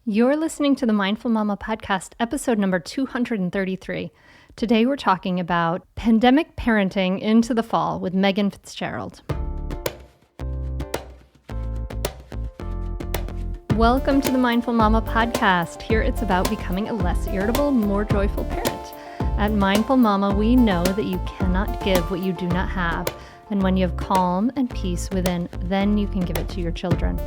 You're listening to the Mindful Mama podcast, episode number 233. Today we're talking about pandemic parenting into the fall with Megan Fitzgerald. Welcome to the Mindful Mama podcast. Here it's about becoming a less irritable, more joyful parent. At Mindful Mama, we know that you cannot give what you do not have. And when you have calm and peace within, then you can give it to your children.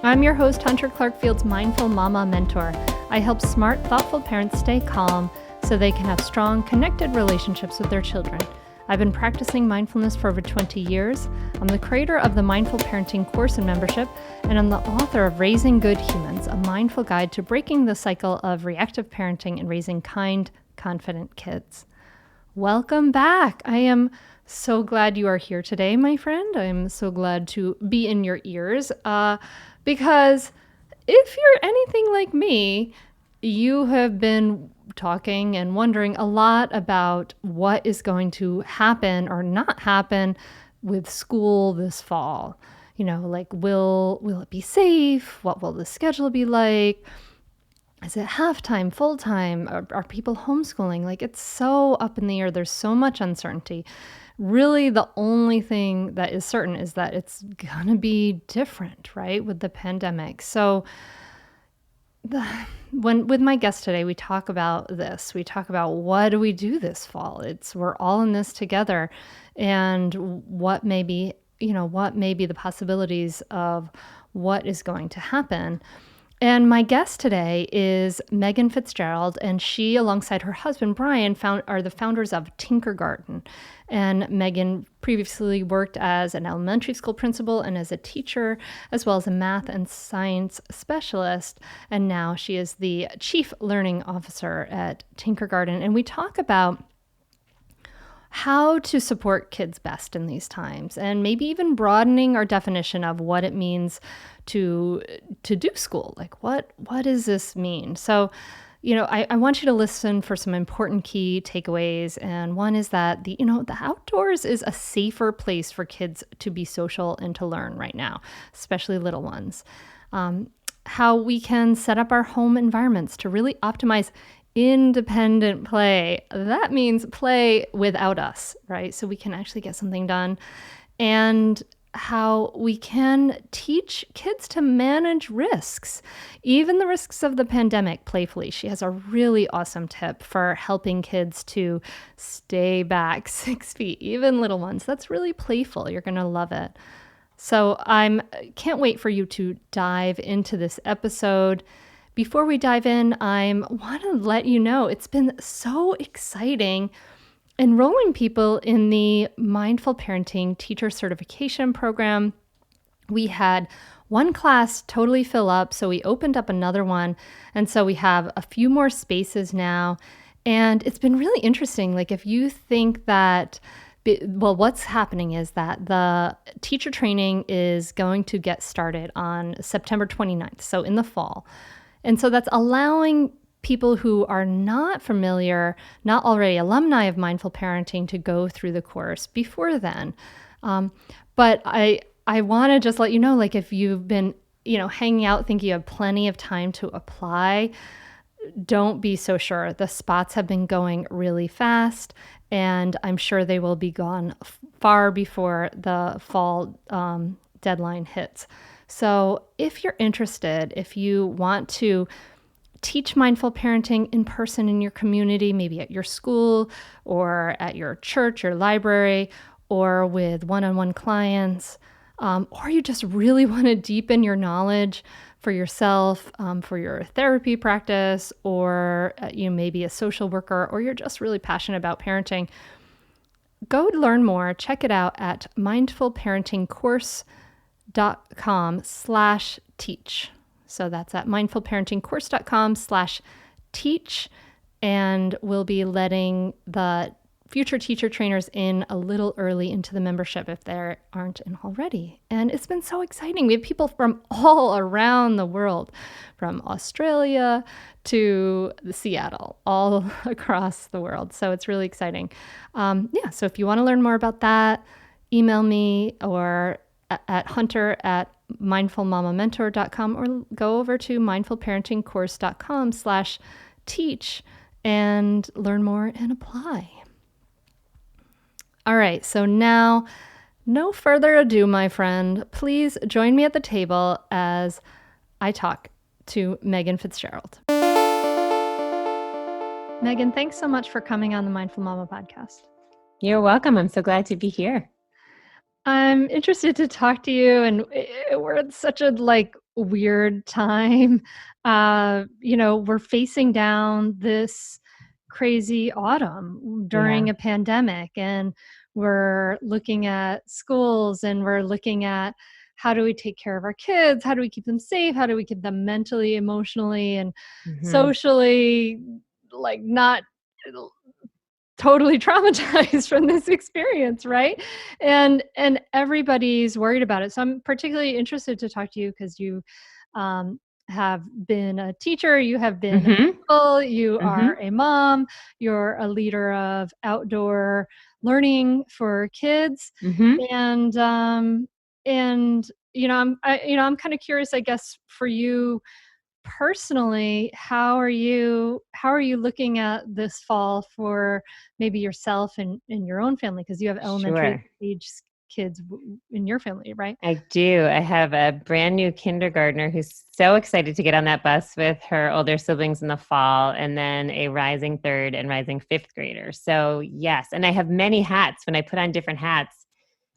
I'm your host, Hunter Clark-Field's Mindful Mama mentor. I help smart, thoughtful parents stay calm so they can have strong, connected relationships with their children. I've been practicing mindfulness for over 20 years. I'm the creator of the Mindful Parenting course and membership, and I'm the author of Raising Good Humans, a mindful guide to breaking the cycle of reactive parenting and raising kind, confident kids. Welcome back. I am so glad you are here today, my friend. I'm so glad to be in your ears. Because if you're anything like me, you have been talking and wondering a lot about what is going to happen or not happen with school this fall. You know, like, will it be safe? What will the schedule be like? Is it half-time, full-time? Are people homeschooling? Like, it's so up in the air. There's so much uncertainty. Really, the only thing that is certain is that it's going to be different, right, with the pandemic. So with my guest today, we talk about this. We talk about what do we do this fall? We're all in this together, and what may be the possibilities of what is going to happen. And my guest today is Megan Fitzgerald, and she, alongside her husband, Brian, are the founders of Tinkergarten. And Megan previously worked as an elementary school principal and as a teacher, as well as a math and science specialist. And now she is the chief learning officer at Tinkergarten. And we talk about how to support kids best in these times, and maybe even broadening our definition of what it means to do school. Like, what does this mean? So, I want you to listen for some important key takeaways. And one is that the outdoors is a safer place for kids to be social and to learn right now, especially little ones. How we can set up our home environments to really optimize independent play. That means play without us, right? So we can actually get something done. And how we can teach kids to manage risks, even the risks of the pandemic, playfully. She has a really awesome tip for helping kids to stay back 6 feet, even little ones. That's really playful. You're going to love it. So I can't wait for you to dive into this episode. Before we dive in, I want to let you know it's been so exciting enrolling people in the Mindful Parenting Teacher Certification Program. We had one class totally fill up, so we opened up another one. And so we have a few more spaces now. And it's been really interesting. Like, if you think that, what's happening is that the teacher training is going to get started on September 29th, so in the fall. And so that's allowing people who are not familiar, not already alumni of Mindful Parenting, to go through the course before then. But I want to just let you know, like, if you've been, hanging out thinking you have plenty of time to apply, don't be so sure. The spots have been going really fast, and I'm sure they will be gone far before the fall deadline hits. So if you're interested, if you want to teach mindful parenting in person in your community, maybe at your school or at your church or library, or with one-on-one clients, or you just really want to deepen your knowledge for yourself, for your therapy practice, or you may be a social worker, or you're just really passionate about parenting, go learn more. Check it out at mindfulparentingcourse.com/teach. So that's at mindfulparentingcourse.com/teach. And we'll be letting the future teacher trainers in a little early into the membership if they aren't in already. And it's been so exciting. We have people from all around the world, from Australia to Seattle, all across the world. So it's really exciting. So if you want to learn more about that, email me or at hunter at mindfulmamamentor.com or go over to mindfulparentingcourse.com/teach and learn more and apply. All right, so now, no further ado, my friend. Please join me at the table as I talk to Megan Fitzgerald. Megan, thanks so much for coming on the Mindful Mama podcast. You're welcome. I'm so glad to be here. I'm interested to talk to you, and we're at such a weird time. We're facing down this crazy autumn during a pandemic, and we're looking at schools, and we're looking at how do we take care of our kids? How do we keep them safe? How do we keep them mentally, emotionally, and socially, not totally traumatized from this experience, right? And everybody's worried about it. So I'm particularly interested to talk to you because you have been a teacher, you have been a principal, you are a mom, you're a leader of outdoor learning for kids, and I'm kind of curious, I guess, for you personally, how are you looking at this fall for maybe yourself and your own family? Because you have elementary age kids in your family, right? I do. I have a brand new kindergartner who's so excited to get on that bus with her older siblings in the fall, and then a rising third and rising fifth grader. So yes, and I have many hats. When I put on different hats,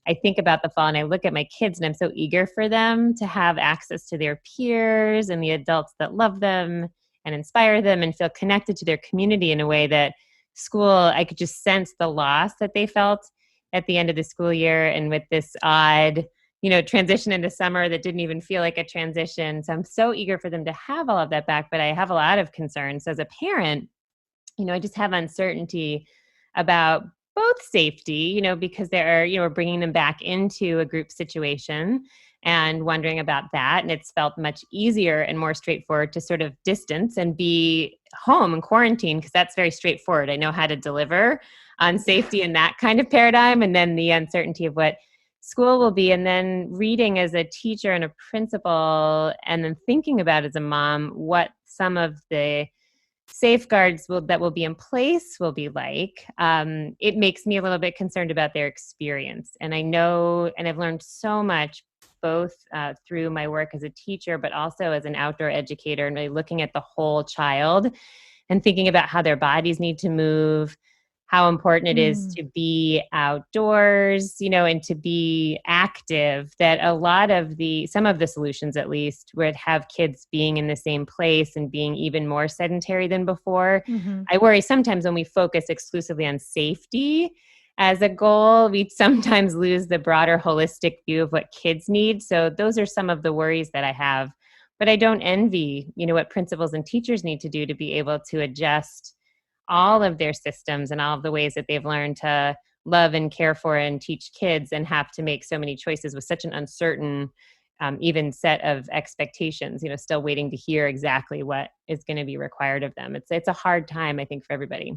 I think about the fall and I look at my kids and I'm so eager for them to have access to their peers and the adults that love them and inspire them and feel connected to their community in a way that school, I could just sense the loss that they felt at the end of the school year, and with this odd, transition into summer that didn't even feel like a transition. So I'm so eager for them to have all of that back, but I have a lot of concerns as a parent. I just have uncertainty about both safety, because we're bringing them back into a group situation and wondering about that. And it's felt much easier and more straightforward to sort of distance and be home and quarantine, because that's very straightforward. I know how to deliver on safety in that kind of paradigm. And then the uncertainty of what school will be, and then reading as a teacher and a principal, and then thinking about as a mom what some of the safeguards that will be in place will be like. It makes me a little bit concerned about their experience. And I know, and I've learned so much both through my work as a teacher, but also as an outdoor educator, and really looking at the whole child and thinking about how their bodies need to move, how important it is to be outdoors, and to be active, that some of the solutions at least would have kids being in the same place and being even more sedentary than before. I worry sometimes when we focus exclusively on safety as a goal, we sometimes lose the broader holistic view of what kids need. So those are some of the worries that I have, but I don't envy, what principals and teachers need to do to be able to adjust all of their systems and all of the ways that they've learned to love and care for and teach kids, and have to make so many choices with such an uncertain, even set of expectations, still waiting to hear exactly what is going to be required of them. It's a hard time, I think, for everybody.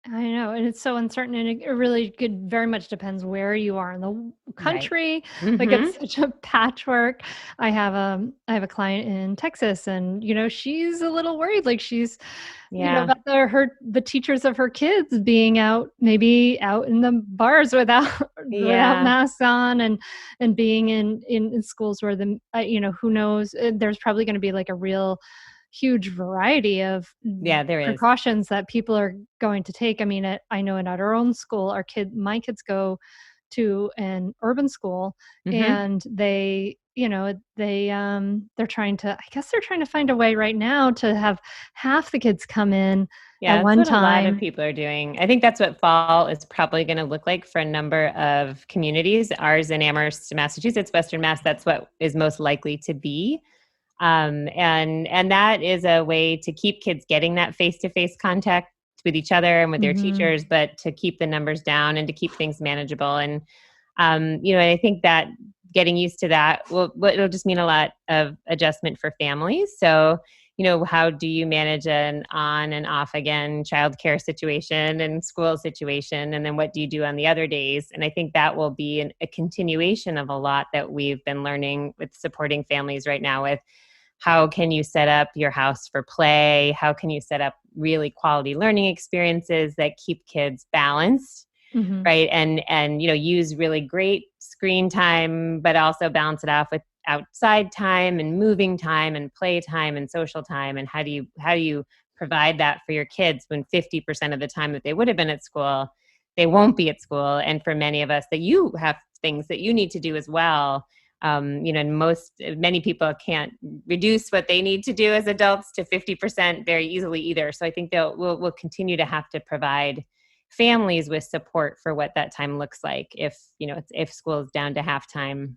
I know, and it's so uncertain, and it really very much depends where you are in the country. Right. It's such a patchwork. I have a client in Texas, and she's a little worried. She's about the teachers of her kids being maybe out in the bars without masks on, and being in schools where who knows, there's probably going to be a real huge variety of precautions that people are going to take. I mean, I know at our own school, my kids go to an urban school, and they're trying to find a way right now to have half the kids come in at one time. A lot of people are doing. I think that's what fall is probably going to look like for a number of communities. Ours in Amherst, Massachusetts, Western Mass, that's what is most likely to be. And that is a way to keep kids getting that face-to-face contact with each other and with their teachers, but to keep the numbers down and to keep things manageable. And, I think that getting used to that it'll just mean a lot of adjustment for families. So, how do you manage an on and off again childcare situation and school situation? And then what do you do on the other days? And I think that will be a continuation of a lot that we've been learning with supporting families right now with how can you set up your house for play? How can you set up really quality learning experiences that keep kids balanced? Mhm. Right. And use really great screen time, but also balance it off with outside time and moving time and play time and social time. And how do you provide that for your kids when 50% of the time that they would have been at school, they won't be at school. And for many of us that you have things that you need to do as well. And many people can't reduce what they need to do as adults to 50% very easily either. So I think we'll continue to have to provide families with support for what that time looks like if school is down to halftime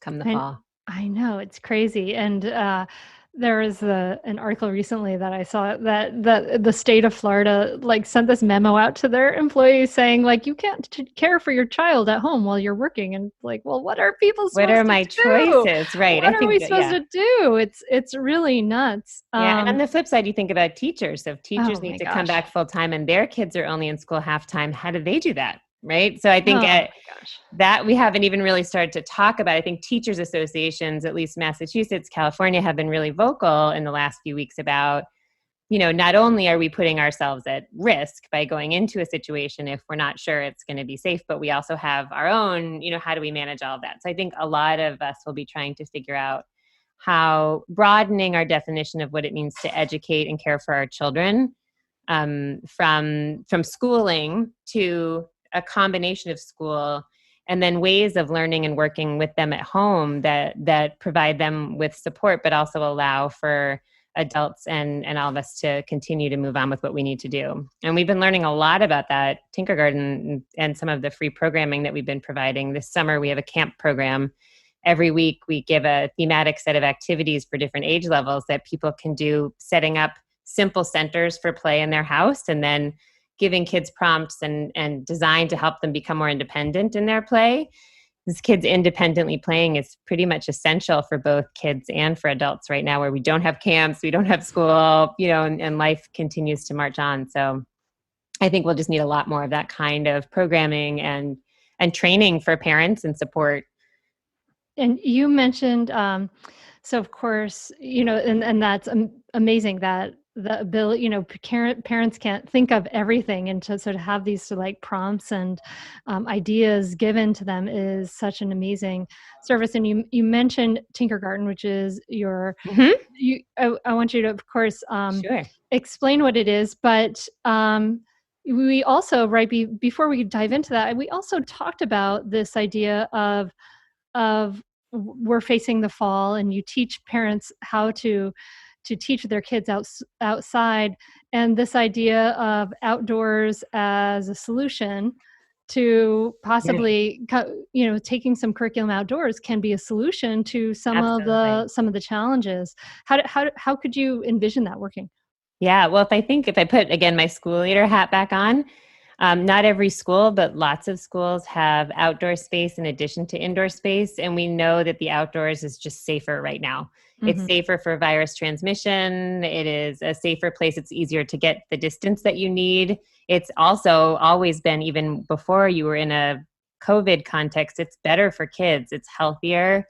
come the And fall. I know, it's crazy, and, there was an article recently that I saw that the state of Florida, like, sent this memo out to their employees saying, like, "You can't care for your child at home while you're working," and, like, well, what are people What are supposed to my do? choices? Right. I What are we think that, supposed yeah. to do? It's really nuts. Yeah. And on the flip side, you think about teachers. So if teachers Oh need my to come gosh. back full time and their kids are only in school halftime, how do they do that? Right. So I think Oh my gosh. that we haven't even really started to talk about. I think teachers associations, at least Massachusetts, California, have been really vocal in the last few weeks about, not only are we putting ourselves at risk by going into a situation if we're not sure it's going to be safe, but we also have our own, how do we manage all of that? So I think a lot of us will be trying to figure out how broadening our definition of what it means to educate and care for our children, from schooling to a combination of school, and then ways of learning and working with them at home that provide them with support, but also allow for adults and all of us to continue to move on with what we need to do. And we've been learning a lot about that. Tinkergarten and some of the free programming that we've been providing. This summer, we have a camp program. Every week, we give a thematic set of activities for different age levels that people can do, setting up simple centers for play in their house, and then giving kids prompts and designed to help them become more independent in their play. These kids independently playing is pretty much essential for both kids and for adults right now, where we don't have camps, we don't have school, and life continues to march on. So I think we'll just need a lot more of that kind of programming and training for parents and support. And you mentioned, so of course, and that's amazing that the ability, parents can't think of everything, and to sort of have these sort of like prompts and ideas given to them is such an amazing service. And you mentioned Tinkergarten, which is Mhm. I want you to, of course, Sure. explain what it is, but we also, right, before we dive into that, we also talked about this idea of we're facing the fall, and you teach parents how to teach their kids outside, and this idea of outdoors as a solution to Yeah, possibly taking some curriculum outdoors can be a solution to absolutely. some of the challenges. How could you envision that working? Yeah, well, if I put again my school leader hat back on, not every school, but lots of schools have outdoor space in addition to indoor space, and we know that the outdoors is just safer right now. It's Hmm. safer for virus transmission. It is a safer place. It's easier to get the distance that you need. It's also always been, even before you were in a COVID context, it's better for kids. It's healthier.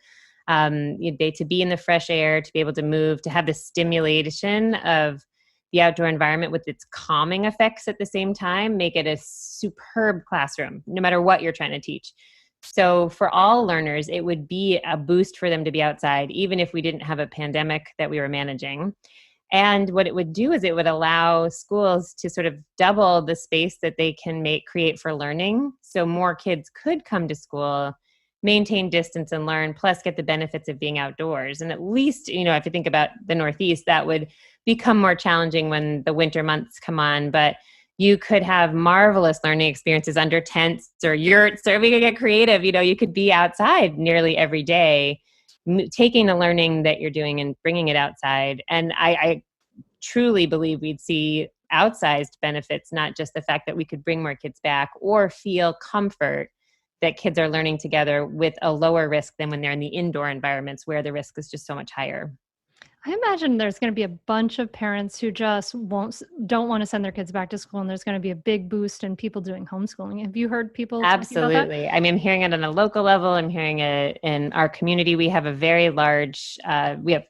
To be in the fresh air, to be able to move, to have the stimulation of the outdoor environment with its calming effects at the same time, make it a superb classroom, no matter what you're trying to teach. So for all learners, it would be a boost for them to be outside, even if we didn't have a pandemic that we were managing. And what it would do is it would allow schools to sort of double the space that they can create for learning. So more kids could come to school, maintain distance and learn, plus get the benefits of being outdoors. And at least, if you think about the Northeast, that would become more challenging when the winter months come on. But you could have marvelous learning experiences under tents or yurts, or we could get creative. You could be outside nearly every day, taking the learning that you're doing and bringing it outside. And I truly believe we'd see outsized benefits, not just the fact that we could bring more kids back or feel comfort that kids are learning together with a lower risk than when they're in the indoor environments where the risk is just so much higher. I imagine there's going to be a bunch of parents who just don't want to send their kids back to school, and there's going to be a big boost in people doing homeschooling. Have you heard people talking about that? Absolutely. I mean, I'm hearing it on a local level. I'm hearing it in our community. We have a very large, we have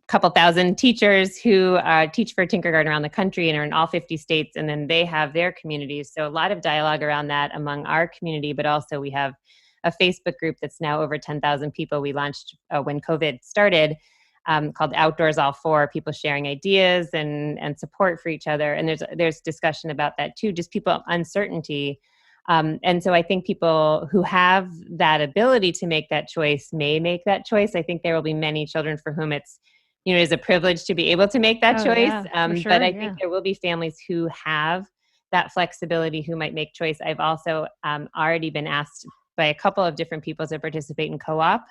couple thousand teachers who teach for Tinkergarten around the country and are in all 50 states. And then they have their communities. So a lot of dialogue around that among our community, but also we have a Facebook group that's now over 10,000 people. We launched when COVID started, called Outdoors All For, people sharing ideas and support for each other. And there's discussion about that too, just people uncertainty. And so I think people who have that ability to make that choice may make that choice. I think there will be many children for whom it's, is a privilege to be able to make that Oh choice. yeah, for But sure. I Yeah. think there will be families who have that flexibility who might make choice. I've also already been asked by a couple of different people to participate in co-op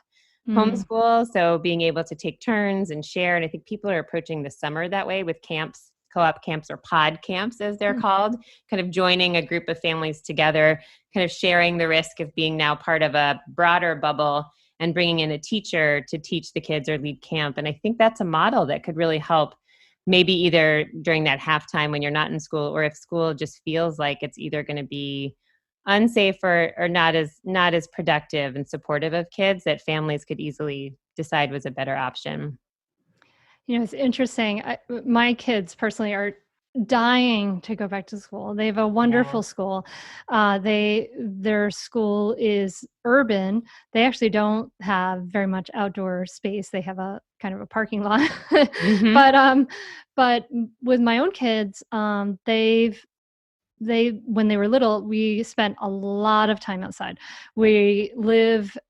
Mm. homeschool. So being able to take turns and share. And I think people are approaching the summer that way with camps, co-op camps or pod camps as they're Mm. called, kind of joining a group of families together, kind of sharing the risk of being now part of a broader bubble and bringing in a teacher to teach the kids or lead camp. And I think that's a model that could really help, maybe either during that halftime when you're not in school, or if school just feels like it's either going to be unsafe or not as productive and supportive of kids, that families could easily decide was a better option. It's interesting. My kids personally are dying to go back to school. They have a Yeah. wonderful school. Their school is urban. They actually don't have very much outdoor space. They have a kind of a parking lot. Mm-hmm. but but with my own kids, they when they were little, we spent a lot of time outside.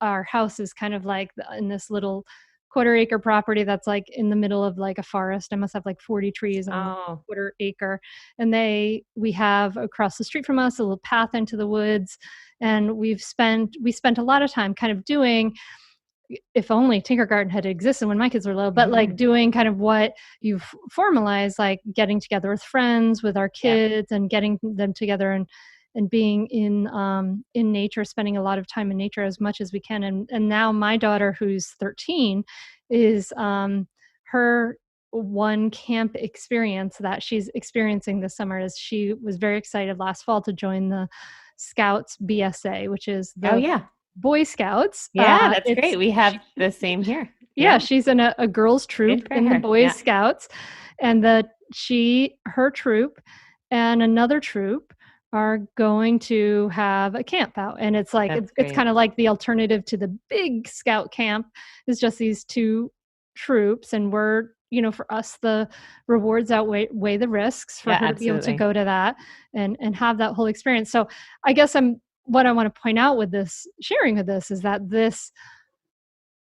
Our house is kind of like in this little quarter-acre property that's like in the middle of like a forest. I must have like 40 trees on the Oh. quarter acre. And we have across the street from us a little path into the woods. And we spent a lot of time kind of doing, if only Tinkergarten had existed when my kids were little, but like doing kind of what you've formalized, like getting together with friends, with our Yep. kids, and getting them together and being in nature, spending a lot of time in nature as much as we can. And now my daughter, who's 13, is her one camp experience that she's experiencing this summer is she was very excited last fall to join the Scouts BSA, which is Oh the yeah. Boy Scouts. Yeah, that's It's great. We have the same here. Yeah, Yeah. she's in a girls' troop Good for in the her. Boy Yeah. Scouts, and her troop and another troop are going to have a camp out, and it's like That's it's great. kind of like the alternative to the big scout camp is just these two troops, and for us the rewards outweigh the risks for Yeah, her to be able to absolutely. go to that and have that whole experience. So I guess what I want to point out with this sharing with this is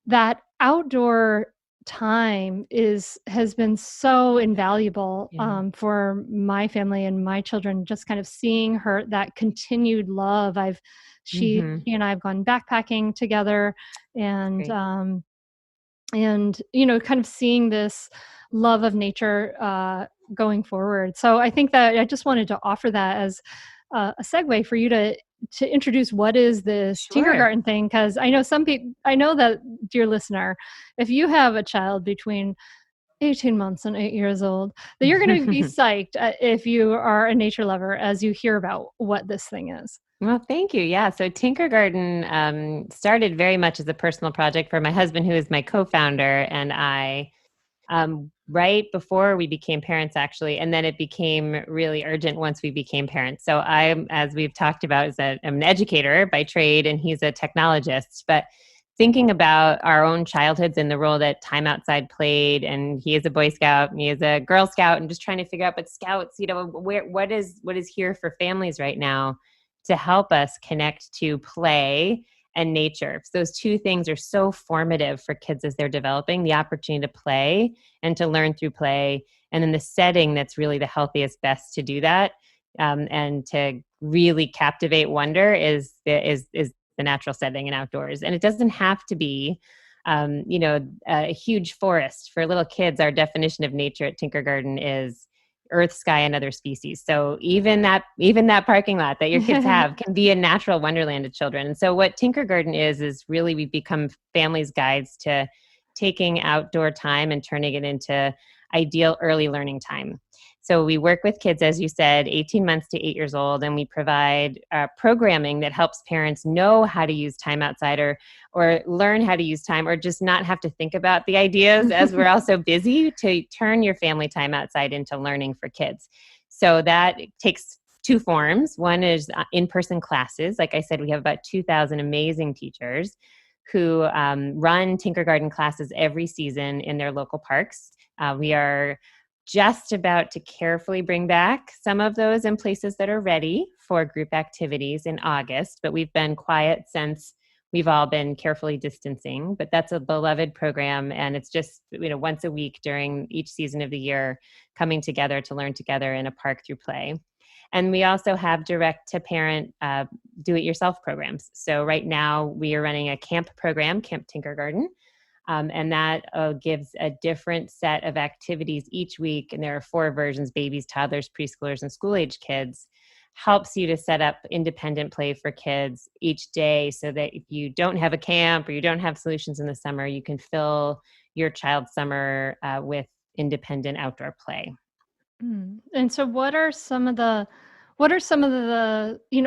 that outdoor time has been so invaluable Yeah. for my family and my children, just kind of seeing her that continued love. Mm-hmm. She and I have gone backpacking together, That's and great. kind of seeing this love of nature going forward. So I think that I just wanted to offer that as a segue for you to introduce what is this Sure. Tinkergarten thing, because I know some people. I know that, dear listener, if you have a child between 18 months and 8 years old, that you're going to be psyched if you are a nature lover as you hear about what this thing is. Well, thank you. Yeah. So Tinkergarten started very much as a personal project for my husband, who is my co-founder, and I, right before we became parents, actually. And then it became really urgent once we became parents. So as we've talked about, I'm an educator by trade, and he's a technologist. But thinking about our own childhoods and the role that time outside played, and he is a Boy Scout and he is a Girl Scout, and just trying to figure out, but Scouts, what is here for families right now to help us connect to play and nature. So those two things are so formative for kids as they're developing, the opportunity to play and to learn through play. And in the setting that's really the healthiest, best to do that, and to really captivate wonder is the natural setting and outdoors. And it doesn't have to be, a huge forest. For little kids, our definition of nature at Tinkergarten is earth, sky, and other species. So even that parking lot that your kids have can be a natural wonderland to children. And so what Tinkergarten is really we've become families' guides to taking outdoor time and turning it into ideal early learning time. So we work with kids, as you said, 18 months to 8 years old, and we provide programming that helps parents know how to use time outside, or learn how to use time, or just not have to think about the ideas as we're all so busy, to turn your family time outside into learning for kids. So that takes two forms. One is in-person classes. Like I said, we have about 2,000 amazing teachers who run Tinkergarten classes every season in their local parks. We are just about to carefully bring back some of those in places that are ready for group activities in August, but we've been quiet since we've all been carefully distancing. But that's a beloved program, and it's just, once a week during each season of the year, coming together to learn together in a park through play. And we also have direct to parent do-it-yourself programs. So right now we are running a camp program, Camp Tinkergarten. And that gives a different set of activities each week. And there are 4 versions: babies, toddlers, preschoolers, and school-age kids. Helps you to set up independent play for kids each day, so that if you don't have a camp or you don't have solutions in the summer, you can fill your child's summer with independent outdoor play. And so what are some of the,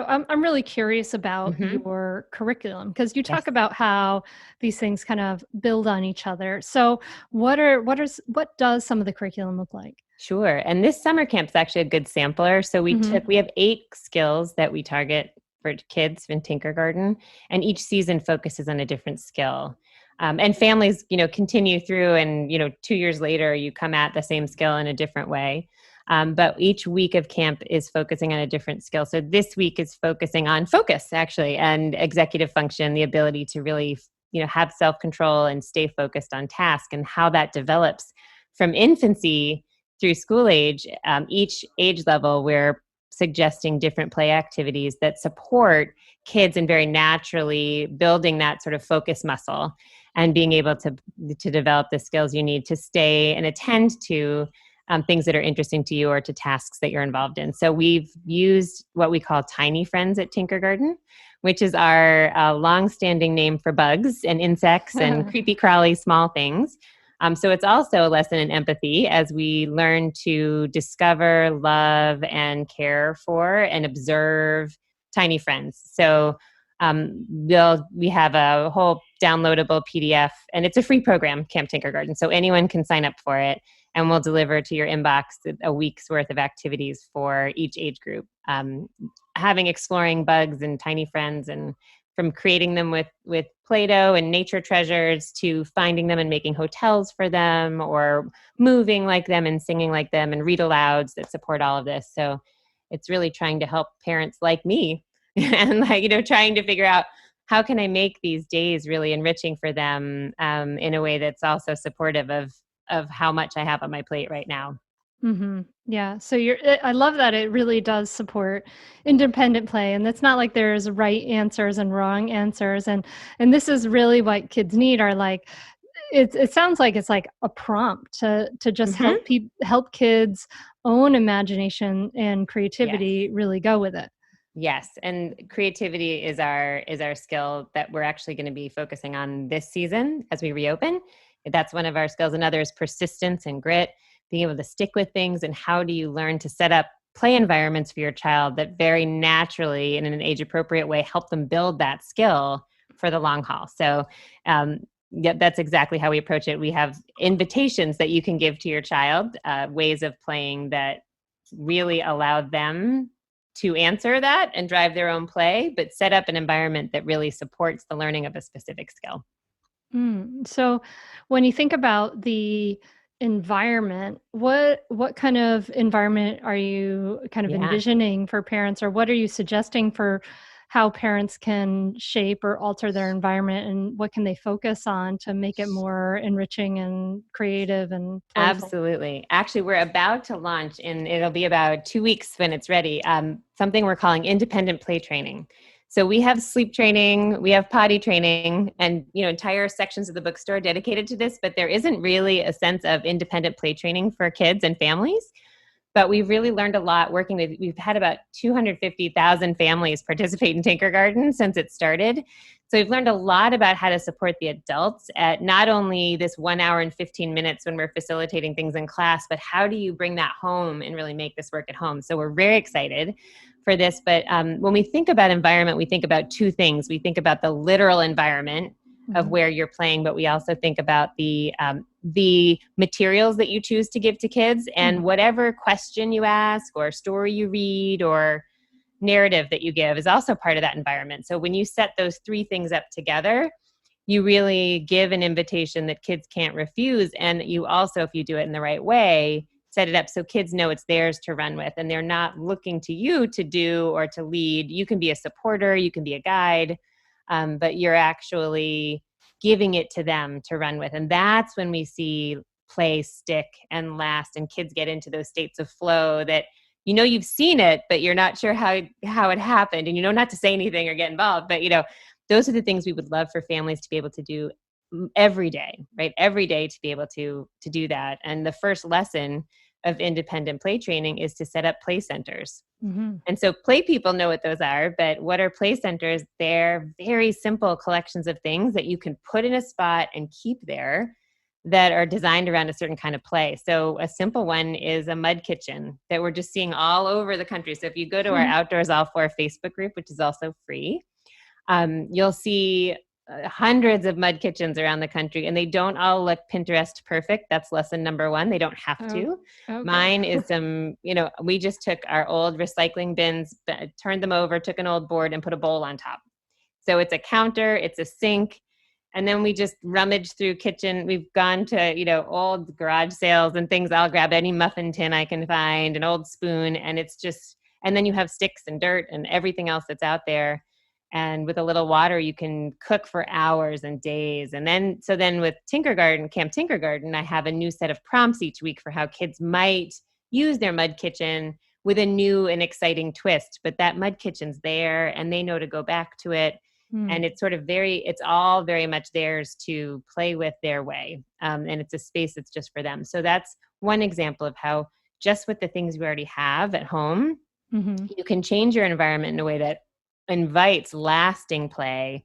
I'm really curious about Mm-hmm. your curriculum, because you Yes. talk about how these things kind of build on each other. So what does some of the curriculum look like? Sure. And this summer camp is actually a good sampler. So Mhm. we have 8 skills that we target for kids in Tinkergarten, and each season focuses on a different skill. And families, continue through, and, 2 years later, you come at the same skill in a different way. But each week of camp is focusing on a different skill. So this week is focusing on focus, actually, and executive function, the ability to really, have self-control and stay focused on task, and how that develops from infancy through school age. Each age level, we're suggesting different play activities that support kids in very naturally building that sort of focus muscle, and being able to develop the skills you need to stay and attend to things that are interesting to you, or to tasks that you're involved in. So we've used what we call tiny friends at Tinkergarten, which is our long-standing name for bugs and insects and creepy crawly small things. So it's also a lesson in empathy, as we learn to discover, love, and care for and observe tiny friends. So we have a whole downloadable PDF, and it's a free program, Camp Tinkergarten. So anyone can sign up for it, and we'll deliver to your inbox a week's worth of activities for each age group. Exploring bugs and tiny friends, and from creating them with Play-Doh and nature treasures, to finding them and making hotels for them, or moving like them and singing like them, and read alouds that support all of this. So it's really trying to help parents like me and trying to figure out, how can I make these days really enriching for them, in a way that's also supportive of how much I have on my plate right now. Yeah. So I love that it really does support independent play, and it's not like there's right answers and wrong answers, and this is really what kids need, are like, it sounds like it's like a prompt to just Hmm. help kids own imagination and Yes. creativity really go with it. Yes, and creativity is our skill that we're actually going to be focusing on this season as we reopen. That's one of our skills. Another is persistence and grit, being able to stick with things. And how do you learn to set up play environments for your child that very naturally, and in an age appropriate way, help them build that skill for the long haul? So yeah, that's exactly how we approach it. We have invitations that you can give to your child, ways of playing that really allow them to answer that and drive their own play, but set up an environment that really supports the learning of a specific skill. So when you think about the environment, what kind of environment are you kind of Yeah. envisioning for parents, or what are you suggesting for how parents can shape or alter their environment, and what can they focus on to make it more enriching and creative and playful? Absolutely. Actually, we're about to launch, and it'll be about 2 weeks when it's ready, something we're calling independent play training. So we have sleep training, we have potty training, and entire sections of the bookstore dedicated to this. But there isn't really a sense of independent play training for kids and families. But we've really learned a lot working we've had about 250,000 families participate in Tinkergarten since it started. So we've learned a lot about how to support the adults at not only this 1 hour and 15 minutes when we're facilitating things in class, but how do you bring that home and really make this work at home? So we're very excited for this. But when we think about environment, we think about two things. We think about the literal environment of where you're playing, but we also think about the materials that you choose to give to kids, and whatever question you ask or story you read or narrative that you give is also part of that environment. So when you set those three things up together, you really give an invitation that kids can't refuse. And you also, if you do it in the right way, set it up so kids know it's theirs to run with, and they're not looking to you to do or to lead. You can be a supporter, you can be a guide, but you're actually giving it to them to run with. And that's when we see play stick and last, and kids get into those states of flow that you've seen it, but you're not sure how it happened, and not to say anything or get involved. But those are the things we would love for families to be able to do every day, right? Every day to be able to do that. And the first lesson of independent play training is to set up play centers. And so play people know what those are, but what are play centers? They're very simple collections of things that you can put in a spot and keep there that are designed around a certain kind of play. So a simple one is a mud kitchen that we're just seeing all over the country. So if you go to our Outdoors All For Facebook group, which is also free, you'll see hundreds of mud kitchens around the country, and they don't all look Pinterest perfect. That's lesson number one. They don't have to. Okay. Mine is we just took our old recycling bins, turned them over, took an old board and put a bowl on top. So it's a counter, it's a sink. And then we just rummage through kitchen. We've gone to, old garage sales and things. I'll grab any muffin tin I can find, an old spoon. And and then you have sticks and dirt and everything else that's out there. And with a little water, you can cook for hours and days. And then with Tinkergarten, Camp Tinkergarten, I have a new set of prompts each week for how kids might use their mud kitchen with a new and exciting twist. But that mud kitchen's there and they know to go back to it. And it's it's all very much theirs to play with their way. And it's a space that's just for them. So that's one example of how just with the things we already have at home, you can change your environment in a way that invites lasting play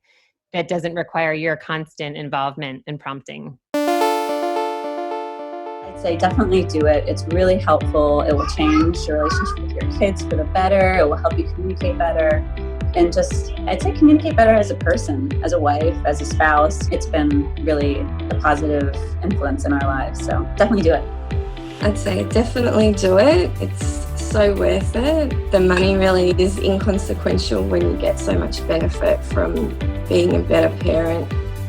that doesn't require your constant involvement and prompting. I'd say definitely do it. It's really helpful. It will change your relationship with your kids for the better. It will help you communicate better. And I'd say communicate better as a person, as a wife, as a spouse. It's been really a positive influence in our lives. So definitely do it. I'd say definitely do it. It's so worth it. The money really is inconsequential when you get so much benefit from being a better parent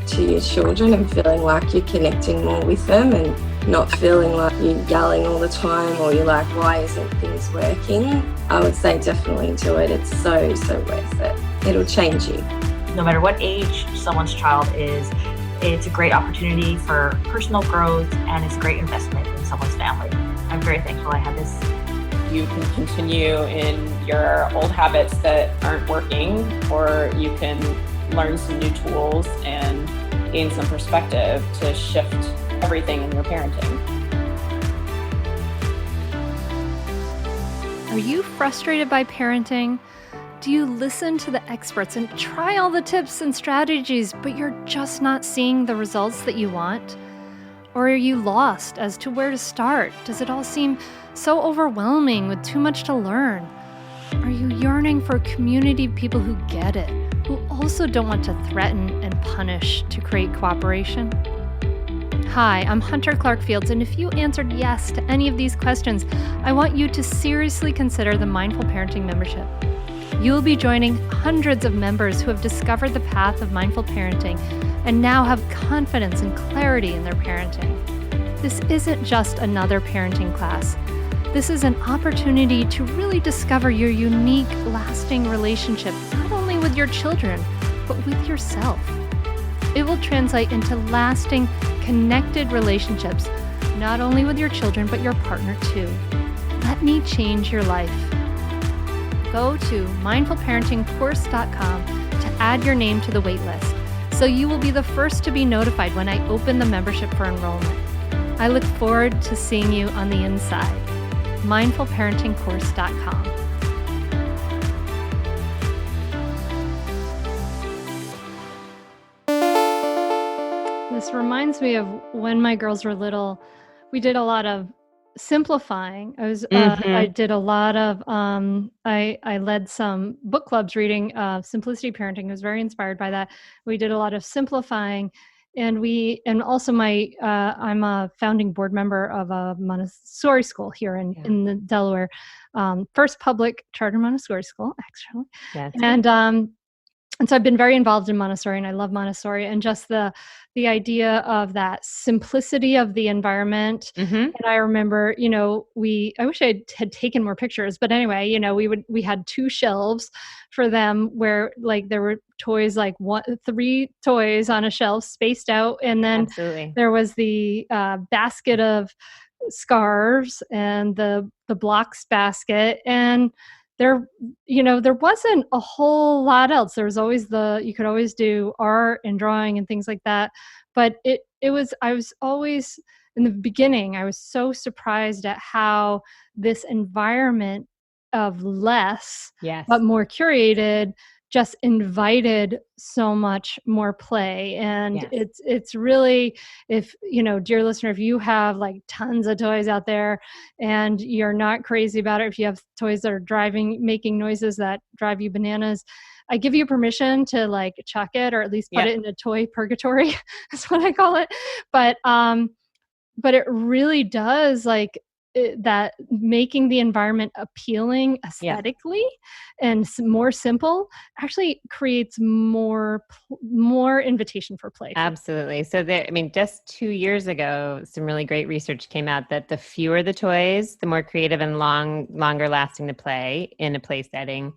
to your children and feeling like you're connecting more with them and not feeling like you're yelling all the time or you're like, why isn't things working? I would say definitely do it. It's so worth it. It'll change you. No matter what age someone's child is, it's a great opportunity for personal growth and it's a great investment in someone's family. I'm very thankful I had this. You can continue in your old habits that aren't working, or you can learn some new tools and gain some perspective to shift everything in your parenting. Are you frustrated by parenting? Do you listen to the experts and try all the tips and strategies, but you're just not seeing the results that you want? Or are you lost as to where to start? Does it all seem so overwhelming with too much to learn? Are you yearning for a community of people who get it, who also don't want to threaten and punish to create cooperation? Hi, I'm Hunter Clark-Fields, and if you answered yes to any of these questions, I want you to seriously consider the Mindful Parenting membership. You'll be joining hundreds of members who have discovered the path of mindful parenting and now have confidence and clarity in their parenting. This isn't just another parenting class. This is an opportunity to really discover your unique, lasting relationship, not only with your children, but with yourself. It will translate into lasting, connected relationships, not only with your children, but your partner too. Let me change your life. Go to mindfulparentingcourse.com to add your name to the waitlist, so you will be the first to be notified when I open the membership for enrollment. I look forward to seeing you on the inside. mindfulparentingcourse.com. this reminds me of when my girls were little, we did a lot of simplifying. I did a lot of, I led some book clubs reading Simplicity Parenting. I was very inspired by that. We did a lot of simplifying. And also I'm a founding board member of a Montessori school here in the Delaware, first public charter Montessori school, actually. That's And so I've been very involved in Montessori, and I love Montessori, and just the idea of that simplicity of the environment. And I remember, I wish I had taken more pictures, but anyway, we had 2 shelves for them where like there were toys, like 3 toys on a shelf spaced out. And then there was the basket of scarves and the blocks basket. And there wasn't a whole lot else. There was always you could always do art and drawing and things like that. But I was always, in the beginning, I was so surprised at how this environment of less, but more curated, just invited so much more play. And it's really, if, dear listener, if you have like tons of toys out there and you're not crazy about it, if you have toys that are making noises that drive you bananas, I give you permission to like chuck it, or at least put it in a toy purgatory. That's what I call it. But it really does, like, that making the environment appealing aesthetically and more simple actually creates more invitation for play. Absolutely. So just 2 years ago, some really great research came out that the fewer the toys, the more creative and longer lasting the play in a play setting.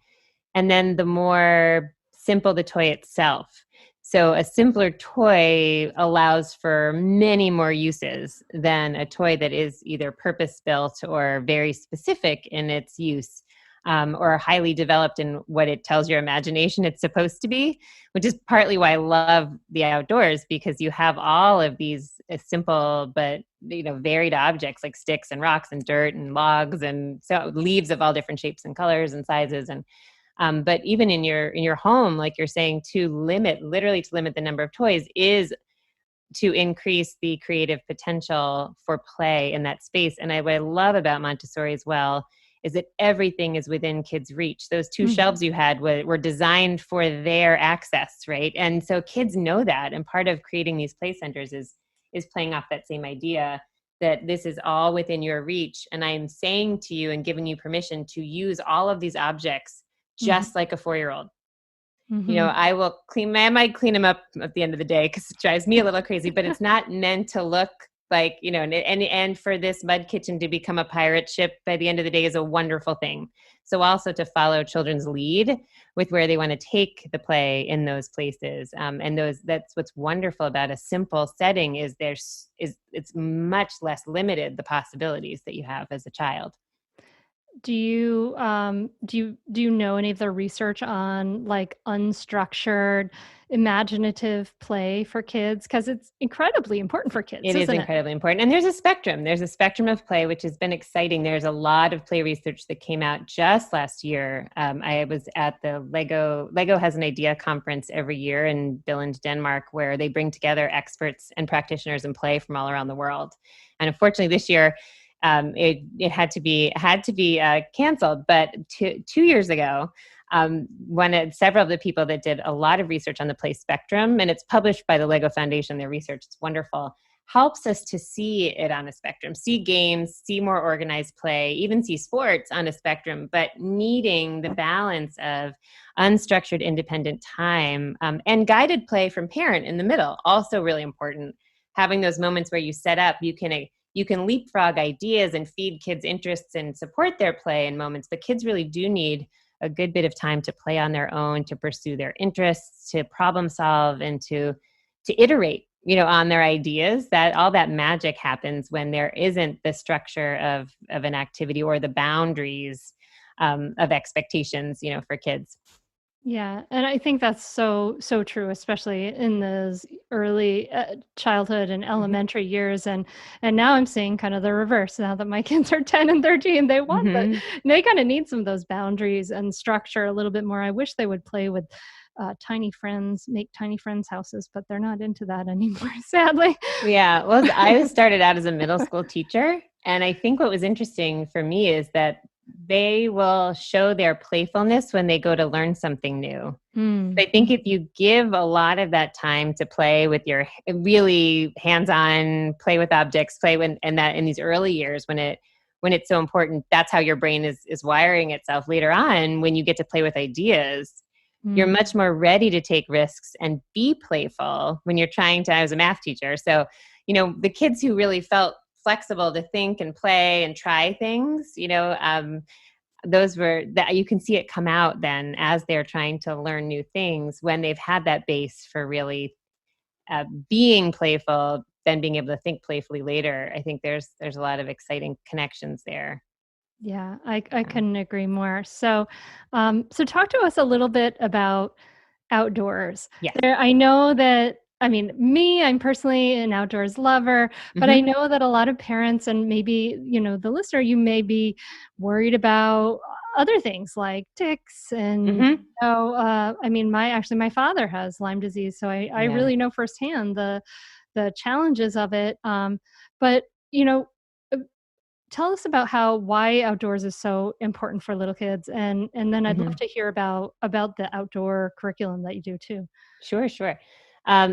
And then the more simple the toy itself. So a simpler toy allows for many more uses than a toy that is either purpose-built or very specific in its use, or highly developed in what it tells your imagination it's supposed to be, which is partly why I love the outdoors, because you have all of these simple but varied objects like sticks and rocks and dirt and logs and so leaves of all different shapes and colors and sizes. And but even in your home, like you're saying, to limit the number of toys is to increase the creative potential for play in that space. And what I love about Montessori as well is that everything is within kids' reach. Those 2 shelves you had were designed for their access, right? And so kids know that. And part of creating these play centers is playing off that same idea that this is all within your reach. And I'm saying to you and giving you permission to use all of these objects just like a 4-year-old. I might clean them up at the end of the day because it drives me a little crazy, but it's not meant to look like, and for this mud kitchen to become a pirate ship by the end of the day is a wonderful thing. So also to follow children's lead with where they want to take the play in those places. That's what's wonderful about a simple setting is it's much less limited, the possibilities that you have as a child. Do you know any of the research on like unstructured imaginative play for kids? Because it's incredibly important for kids. It is incredibly important. And there's a spectrum. There's a spectrum of play, which has been exciting. There's a lot of play research that came out just last year. I was at the Lego has an idea conference every year in Billund, Denmark, where they bring together experts and practitioners in play from all around the world. And unfortunately this year, it had to be canceled. But 2 years ago, several of the people that did a lot of research on the play spectrum, and it's published by the Lego Foundation, their research, it's wonderful, helps us to see it on a spectrum, see games, see more organized play, even see sports on a spectrum, but needing the balance of unstructured independent time and guided play from parent in the middle, also really important. Having those moments where you set up, you can leapfrog ideas and feed kids' interests and support their play in moments, but kids really do need a good bit of time to play on their own, to pursue their interests, to problem solve, and to iterate, on their ideas. That all that magic happens when there isn't the structure of an activity or the boundaries of expectations, for kids. Yeah. And I think that's so true, especially in those early childhood and elementary years. And now I'm seeing kind of the reverse. Now that my kids are 10 and 13, they want they kind of need some of those boundaries and structure a little bit more. I wish they would play with tiny friends, make tiny friends houses, but they're not into that anymore, sadly. Yeah. Well, I started out as a middle school teacher. And I think what was interesting for me is that they will show their playfulness when they go to learn something new. Mm. I think if you give a lot of that time to play with your really hands-on, play with objects, and that in these early years when it's so important, that's how your brain is wiring itself later on when you get to play with ideas. You're much more ready to take risks and be playful when you're trying to, I was a math teacher. So, the kids who really felt flexible to think and play and try things, those were that you can see it come out then as they're trying to learn new things when they've had that base for really being playful, then being able to think playfully later. I think there's a lot of exciting connections there. Yeah, I couldn't agree more. So, so talk to us a little bit about outdoors. Yes. I know that, I mean, I'm personally an outdoors lover, but I know that a lot of parents and maybe, the listener, you may be worried about other things like ticks and, I mean, my father has Lyme disease, so I really know firsthand the challenges of it. But, uh, tell us about why outdoors is so important for little kids, and then I'd love to hear about the outdoor curriculum that you do too. Sure.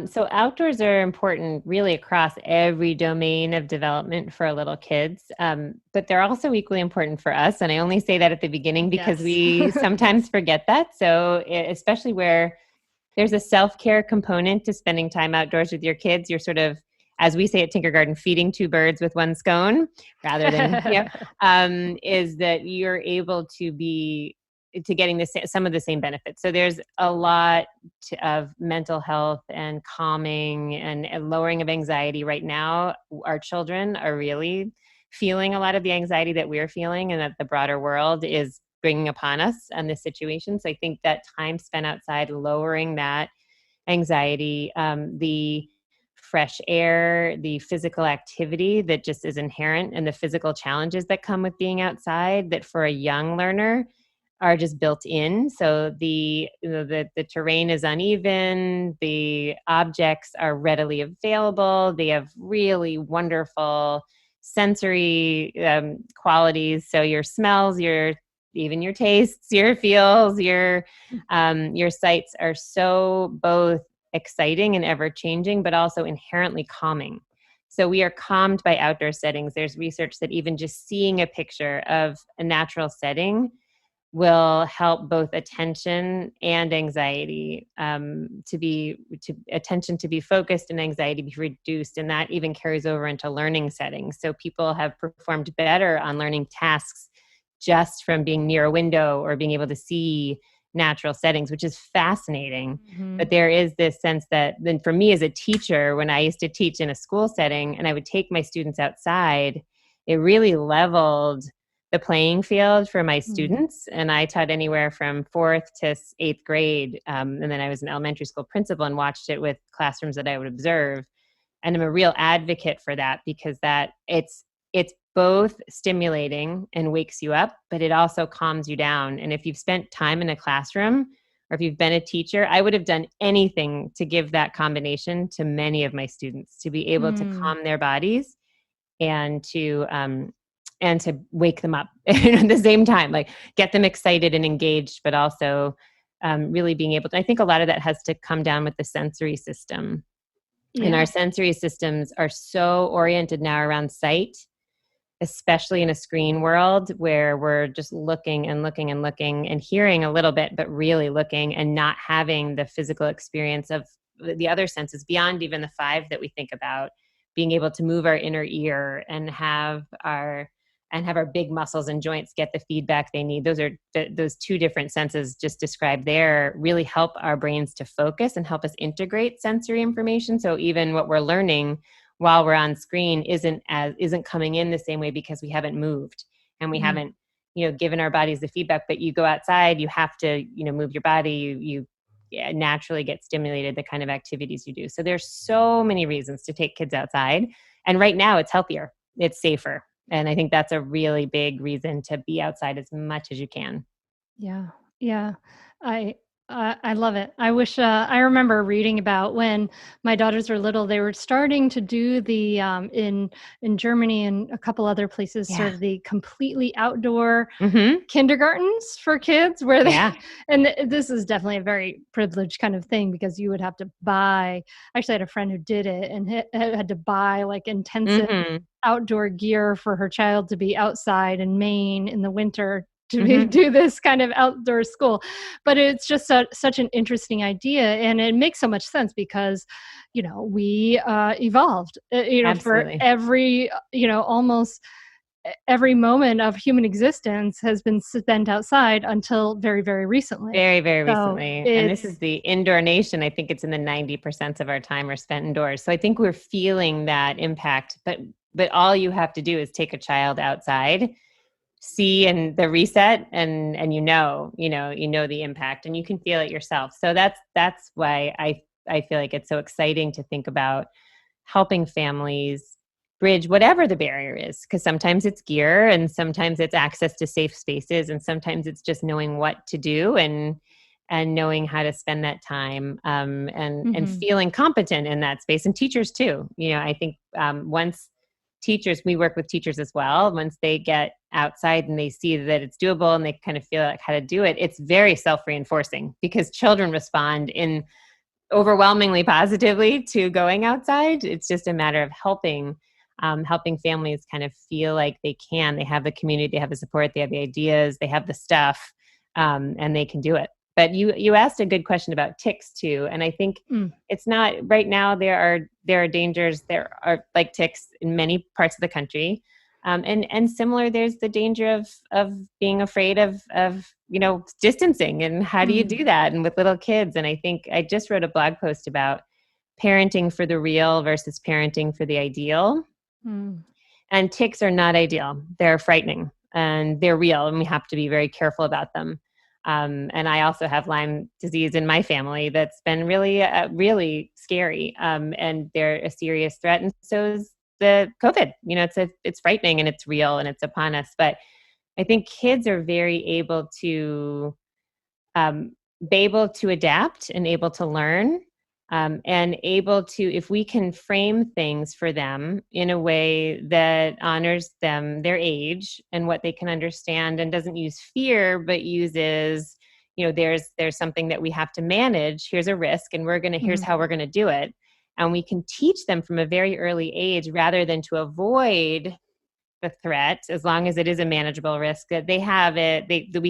So outdoors are important really across every domain of development for little kids, but they're also equally important for us. And I only say that at the beginning because Yes. we sometimes forget that. So especially where there's a self-care component to spending time outdoors with your kids, you're sort of, as we say at Tinkergarten, feeding two birds with one scone rather than, is that you're able to be getting some of the same benefits. So there's a lot of mental health and calming and lowering of anxiety right now. Our children are really feeling a lot of the anxiety that we're feeling and that the broader world is bringing upon us and this situation. So I think that time spent outside, lowering that anxiety, the fresh air, the physical activity that just is inherent, and the physical challenges that come with being outside that for a young learner are just built in. So the terrain is uneven, the objects are readily available, they have really wonderful sensory qualities. So your smells, even your tastes, your feels, your sights are so both exciting and ever changing, but also inherently calming. So we are calmed by outdoor settings. There's research that even just seeing a picture of a natural setting will help both attention and anxiety attention to be focused and anxiety be reduced. And that even carries over into learning settings. So people have performed better on learning tasks just from being near a window or being able to see natural settings, which is fascinating. But there is this sense that then for me as a teacher, when I used to teach in a school setting and I would take my students outside, it really leveled the playing field for my students. And I taught anywhere from 4th to 8th grade. And then I was an elementary school principal and watched it with classrooms that I would observe. And I'm a real advocate for that because it's both stimulating and wakes you up, but it also calms you down. And if you've spent time in a classroom or if you've been a teacher, I would have done anything to give that combination to many of my students, to be able to calm their bodies and to wake them up at the same time, like get them excited and engaged, but also really being able to, I think a lot of that has to come down with the sensory system. Yeah. And our sensory systems are so oriented now around sight, especially in a screen world where we're just looking and looking and looking and hearing a little bit, but really looking and not having the physical experience of the other senses beyond even the 5 that we think about, being able to move our inner ear and have our big muscles and joints get the feedback they need. Those 2 different senses just described there really help our brains to focus and help us integrate sensory information. So even what we're learning while we're on screen isn't coming in the same way because we haven't moved and we haven't, given our bodies the feedback. But you go outside, you have to, move your body, you naturally get stimulated the kind of activities you do. So there's so many reasons to take kids outside. And right now it's healthier, it's safer. And I think that's a really big reason to be outside as much as you can. Yeah. Yeah. I I love it. I wish I remember reading about when my daughters were little. They were starting to do the in Germany and a couple other places, Yeah. sort of the completely outdoor Mm-hmm. kindergartens for kids, where they Yeah. and this is definitely a very privileged kind of thing because you would have to buy. Actually, I had a friend who did it and had to buy like intensive Mm-hmm. outdoor gear for her child to be outside in Maine in the winter to Mm-hmm. do this kind of outdoor school. But it's just such an interesting idea, and it makes so much sense because, we evolved, for Absolutely. every, almost every moment of human existence has been spent outside until very, very recently. Very, very So recently. And this is it's the indoor nation. I think it's in the 90% of our time are spent indoors. So I think we're feeling that impact. But all you have to do is take a child outside, see and the reset, and the impact, and you can feel it yourself. So that's why I feel like it's so exciting to think about helping families bridge whatever the barrier is, because sometimes it's gear and sometimes it's access to safe spaces and sometimes it's just knowing what to do and knowing how to spend that time, and Mhm. feeling competent in that space. And teachers too, I think once teachers, we work with teachers as well, once they get outside and they see that it's doable and they kind of feel like how to do it, it's very self-reinforcing because children respond in overwhelmingly positively to going outside. It's just a matter of helping families kind of feel like they have the community, they have the support, they have the ideas, they have the stuff, and they can do it. But you asked a good question about ticks too, and I think Mm. it's not right now. There are dangers. There are like ticks in many parts of the country, and similar. There's the danger of being afraid of distancing, and how do you Mm. do that? And with little kids, and I think I just wrote a blog post about parenting for the real versus parenting for the ideal. Mm. And ticks are not ideal. They're frightening and they're real, and we have to be very careful about them. And I also have Lyme disease in my family that's been really, really scary. And they're a serious threat. And so is the COVID. It's frightening and it's real and it's upon us. But I think kids are very able to um, be able to adapt and able to learn, and able to, if we can frame things for them in a way that honors them, their age and what they can understand, and doesn't use fear, but uses, there's something that we have to manage. Here's a risk, and here's Mhm. how we're going to do it. And we can teach them from a very early age rather than to avoid the threat, as long as it is a manageable risk, that we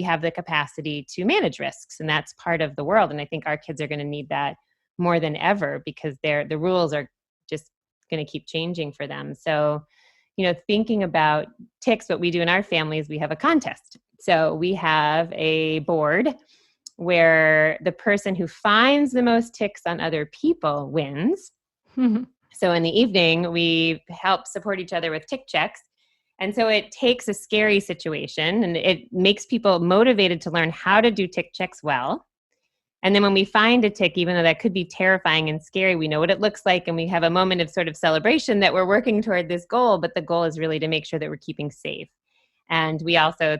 have the capacity to manage risks. And that's part of the world. And I think our kids are going to need that more than ever because the rules are just going to keep changing for them. So, thinking about ticks, what we do in our family is we have a contest. So we have a board where the person who finds the most ticks on other people wins. So in the evening, we help support each other with tick checks. And so it takes a scary situation and it makes people motivated to learn how to do tick checks well. And then when we find a tick, even though that could be terrifying and scary, we know what it looks like. And we have a moment of sort of celebration that we're working toward this goal. But the goal is really to make sure that we're keeping safe. And we also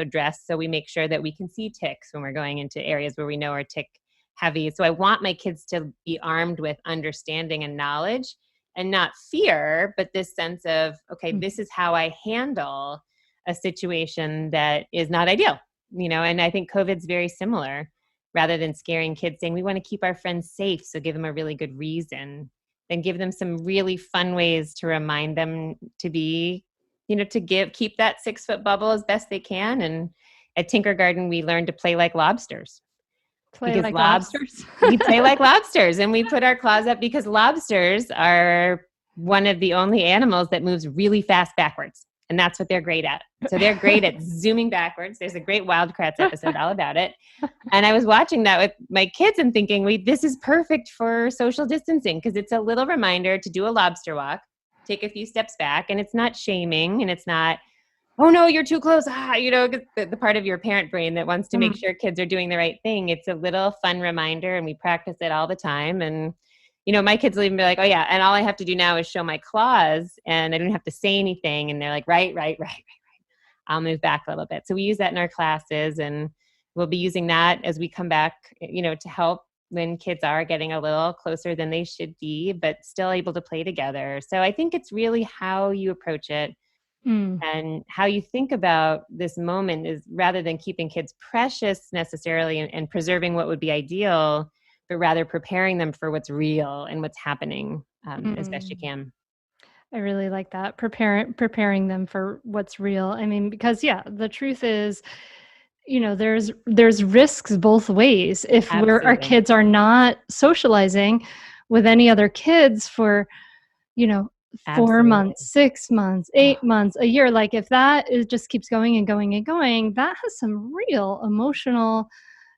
dress so we make sure that we can see ticks when we're going into areas where we know are tick heavy. So I want my kids to be armed with understanding and knowledge and not fear, but this sense of, okay, this is how I handle a situation that is not ideal, and I think COVID's very similar. Rather than scaring kids, saying we want to keep our friends safe, so give them a really good reason, then give them some really fun ways to remind them to be, keep that 6-foot bubble as best they can. And at Tinkergarten, we learned to play like lobsters. Play Because like lobsters. we play like lobsters, and we put our claws up because lobsters are one of the only animals that moves really fast backwards. And that's what they're great at. So they're great at zooming backwards. There's a great Wild Kratts episode all about it. And I was watching that with my kids and thinking, this is perfect for social distancing because it's a little reminder to do a lobster walk, take a few steps back, and it's not shaming and it's not, oh no, you're too close. The part of your parent brain that wants to make sure kids are doing the right thing. It's a little fun reminder, and we practice it all the time. And, my kids will even be like, oh yeah, and all I have to do now is show my claws and I don't have to say anything. And they're like, right. I'll move back a little bit. So we use that in our classes, and we'll be using that as we come back, to help when kids are getting a little closer than they should be, but still able to play together. So I think it's really how you approach it and how you think about this moment is rather than keeping kids precious necessarily and preserving what would be ideal, but rather preparing them for what's real and what's happening as best you can. I really like that. Preparing them for what's real. I mean, because the truth is, there's risks both ways. If our Absolutely. kids are not socializing with any other kids for, you know, 4 Absolutely. months, 6 months, 8 months, a year, like if that just keeps going and going and going, that has some real emotional,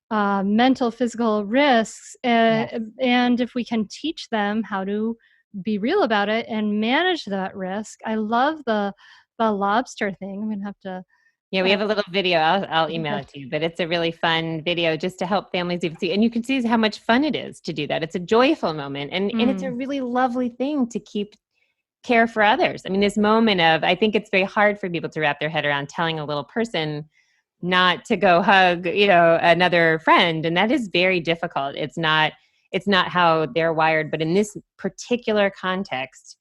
mental, physical risks. Yes. And if we can teach them how to be real about it and manage that risk. I love the lobster thing. I'm gonna have to. Yeah, we have a little video. I'll email Okay. it to you, but it's a really fun video just to help families even see. And you can see how much fun it is to do that. It's a joyful moment, and it's a really lovely thing to keep care for others. I mean, this moment of, I think it's very hard for people to wrap their head around telling a little person not to go hug, another friend, and that is very difficult. It's not how they're wired, but in this particular context,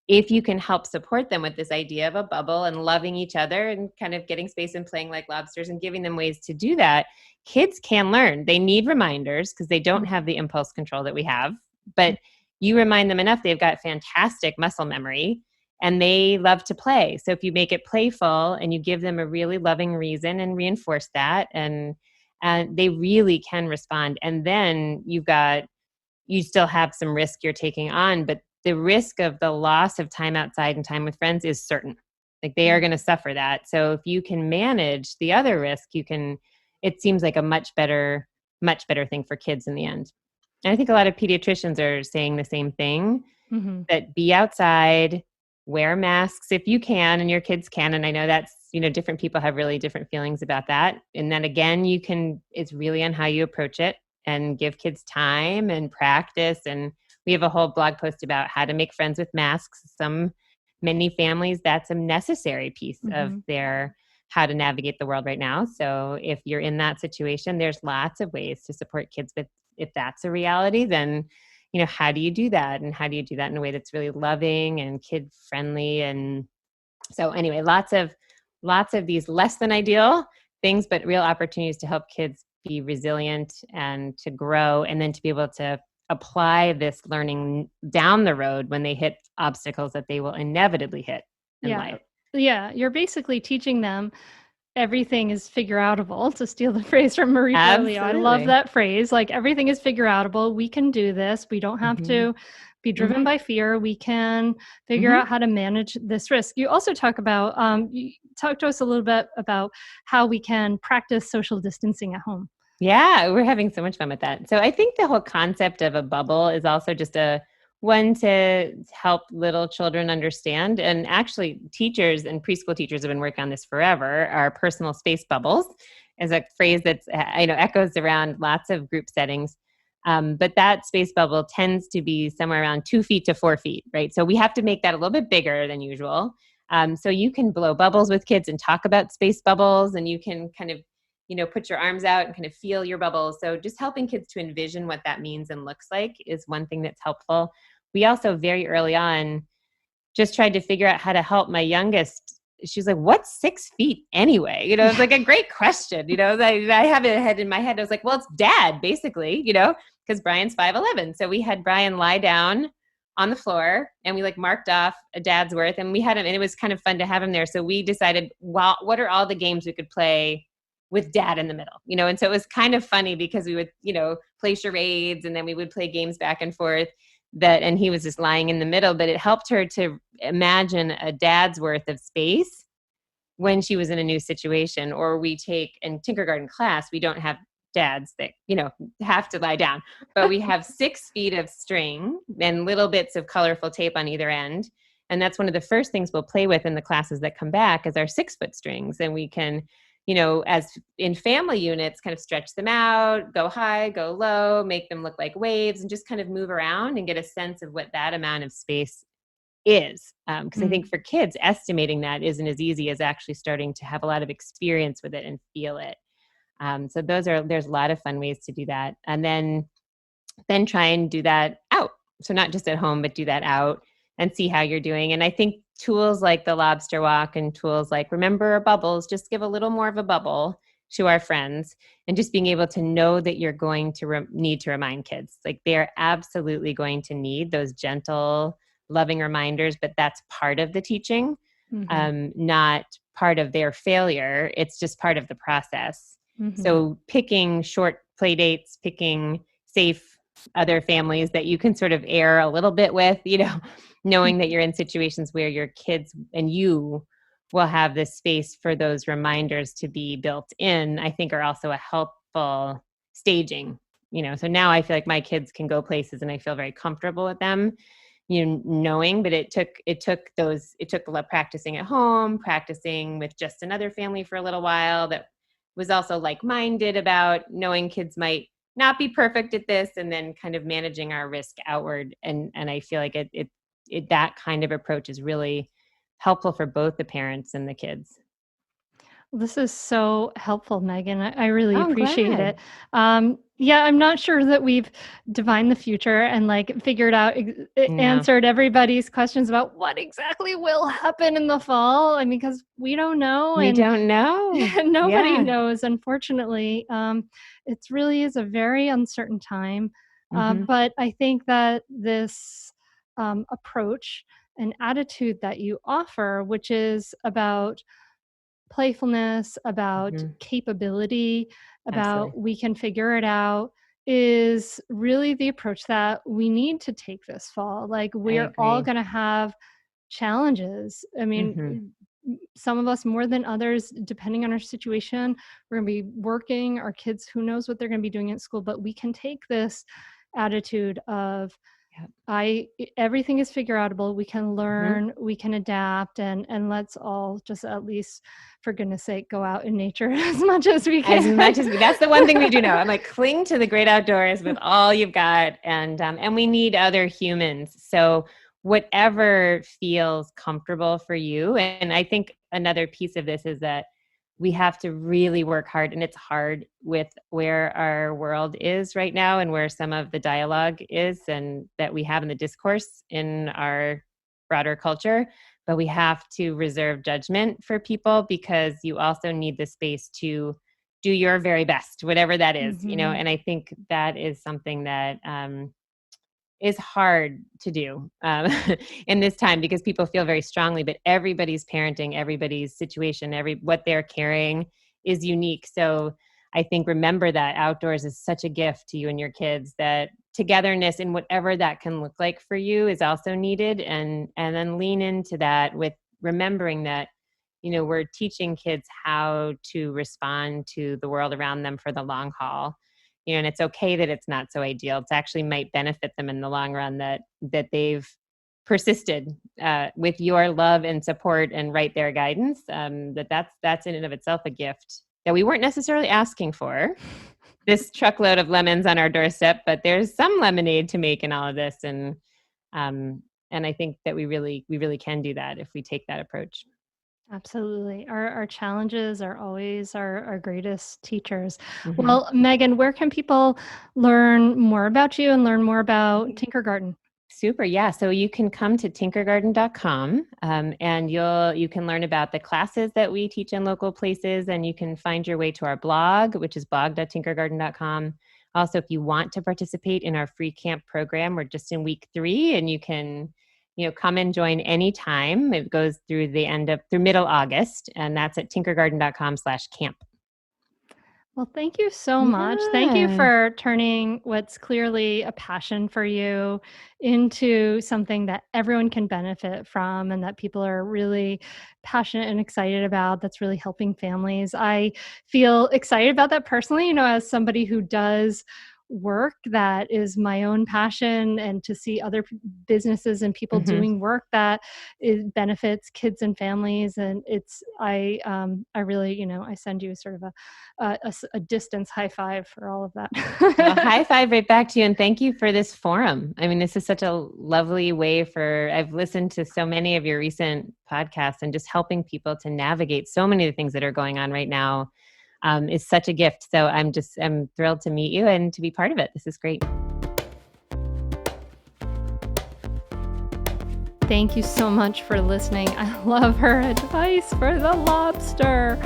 if you can help support them with this idea of a bubble and loving each other and kind of getting space and playing like lobsters and giving them ways to do that, kids can learn. They need reminders because they don't have the impulse control that we have, but you remind them enough, they've got fantastic muscle memory and they love to play. So if you make it playful and you give them a really loving reason and reinforce that, and they really can respond. And then you still have some risk you're taking on, but the risk of the loss of time outside and time with friends is certain. Like they are going to suffer that. So if you can manage the other risk, it seems like a much better thing for kids in the end. And I think a lot of pediatricians are saying the same thing, that be outside, wear masks if you can, and your kids can. And I know that's, different people have really different feelings about that. And then again, it's really on how you approach it and give kids time and practice. And we have a whole blog post about how to make friends with masks. Many families, that's a necessary piece of their how to navigate the world right now. So if you're in that situation, there's lots of ways to support kids with, if that's a reality, then, how do you do that? And how do you do that in a way that's really loving and kid friendly? And so anyway, lots of these less than ideal things, but real opportunities to help kids be resilient and to grow, and then to be able to apply this learning down the road when they hit obstacles that they will inevitably hit in life. Yeah, you're basically teaching them everything is figure outable, to steal the phrase from Marie Forleo. I love that phrase. Like everything is figure outable. We can do this. We don't have to be driven by fear. We can figure out how to manage this risk. You also talk about, you talk to us a little bit about how we can practice social distancing at home. Yeah, we're having so much fun with that. So I think the whole concept of a bubble is also just one to help little children understand. And actually teachers and preschool teachers have been working on this forever. Our personal space bubbles is a phrase that's, echoes around lots of group settings. But that space bubble tends to be somewhere around 2 feet to 4 feet, right? So we have to make that a little bit bigger than usual. So you can blow bubbles with kids and talk about space bubbles, and you can kind of, put your arms out and kind of feel your bubbles. So just helping kids to envision what that means and looks like is one thing that's helpful. We also very early on just tried to figure out how to help my youngest. She's like, what's 6 feet anyway? It's like a great question. I have it in my head. I was like, well, it's dad basically, because Brian's 5'11". So we had Brian lie down on the floor and we marked off a dad's worth, and we had him, and it was kind of fun to have him there. So we decided, well, what are all the games we could play with dad in the middle, and so it was kind of funny because we would, play charades, and then we would play games back and forth and he was just lying in the middle, but it helped her to imagine a dad's worth of space when she was in a new situation. Or we take in Tinkergarten class, we don't have dads that, have to lie down, but we have 6 feet of string and little bits of colorful tape on either end. And that's one of the first things we'll play with in the classes that come back is our 6-foot strings. And we can, as in family units, kind of stretch them out, go high, go low, make them look like waves, and just kind of move around and get a sense of what that amount of space is. Because I think for kids, estimating that isn't as easy as actually starting to have a lot of experience with it and feel it. So there's a lot of fun ways to do that. And then try and do that out. So not just at home, but do that out and see how you're doing. And I think tools like the lobster walk and tools like remember bubbles, just give a little more of a bubble to our friends, and just being able to know that you're going to need to remind kids. Like they're absolutely going to need those gentle, loving reminders, but that's part of the teaching, not part of their failure. It's just part of the process. So picking short play dates, picking safe other families that you can sort of air a little bit with, knowing that you're in situations where your kids and you will have this space for those reminders to be built in, I think are also a helpful staging, so now I feel like my kids can go places and I feel very comfortable with them, knowing, but it took a lot practicing at home, practicing with just another family for a little while that was also like-minded about knowing kids might not be perfect at this, and then kind of managing our risk outward. And I feel like it that kind of approach is really helpful for both the parents and the kids. This is so helpful, Megan. I really I'm appreciate glad. it. Yeah, I'm not sure that we've divined the future and figured out, answered everybody's questions about what exactly will happen in the fall. I mean, because we don't know. We And don't know. nobody knows, unfortunately. It really is a very uncertain time. But I think that this approach and attitude that you offer, which is about playfulness, about capability, about Absolutely. we can figure it out, is really the approach that we need to take this fall. We're all agree. going to have challenges. I mean, some of us more than others, depending on our situation. We're going to be working, our kids, who knows what they're going to be doing at school, but we can take this attitude of everything is figure outable. We can learn, we can adapt, and let's all just, at least for goodness sake, go out in nature as much as we can. As much as that's the one thing we do know. I'm like, cling to the great outdoors with all you've got, and we need other humans. So whatever feels comfortable for you. And I think another piece of this is that we have to really work hard, and it's hard with where our world is right now and where some of the dialogue is and that we have in the discourse in our broader culture. But we have to reserve judgment for people, because you also need the space to do your very best, whatever that is, and I think that is something that is hard to do in this time, because people feel very strongly, but everybody's parenting, everybody's situation, what they're carrying is unique. So I think remember that outdoors is such a gift to you and your kids, that togetherness and whatever that can look like for you is also needed. And then lean into that with remembering that, we're teaching kids how to respond to the world around them for the long haul. And it's okay that it's not so ideal. It actually might benefit them in the long run that they've persisted with your love and support and right there guidance. That's in and of itself a gift that we weren't necessarily asking for. This truckload of lemons on our doorstep, but there's some lemonade to make in all of this, and I think that we really can do that if we take that approach. Absolutely. Our challenges are always our greatest teachers. Well, Megan, where can people learn more about you and learn more about Tinkergarten? Super. Yeah. So you can come to tinkergarten.com and you can learn about the classes that we teach in local places, and you can find your way to our blog, which is blog.tinkergarten.com. Also, if you want to participate in our free camp program, we're just in week 3, and you can come and join anytime. It goes through middle August, and that's at tinkergarten.com/camp. Well, thank you so much. Thank you for turning what's clearly a passion for you into something that everyone can benefit from and that people are really passionate and excited about, that's really helping families. I feel excited about that personally, as somebody who does work that is my own passion, and to see other businesses and people doing work that benefits kids and families. And I really, I send you sort of a distance high five for all of that. Well, high five right back to you. And thank you for this forum. I mean, this is such a lovely way I've listened to so many of your recent podcasts, and just helping people to navigate so many of the things that are going on right now. is such a gift. So I'm thrilled to meet you and to be part of it. This is great. Thank you so much for listening. I love her advice for the lobster.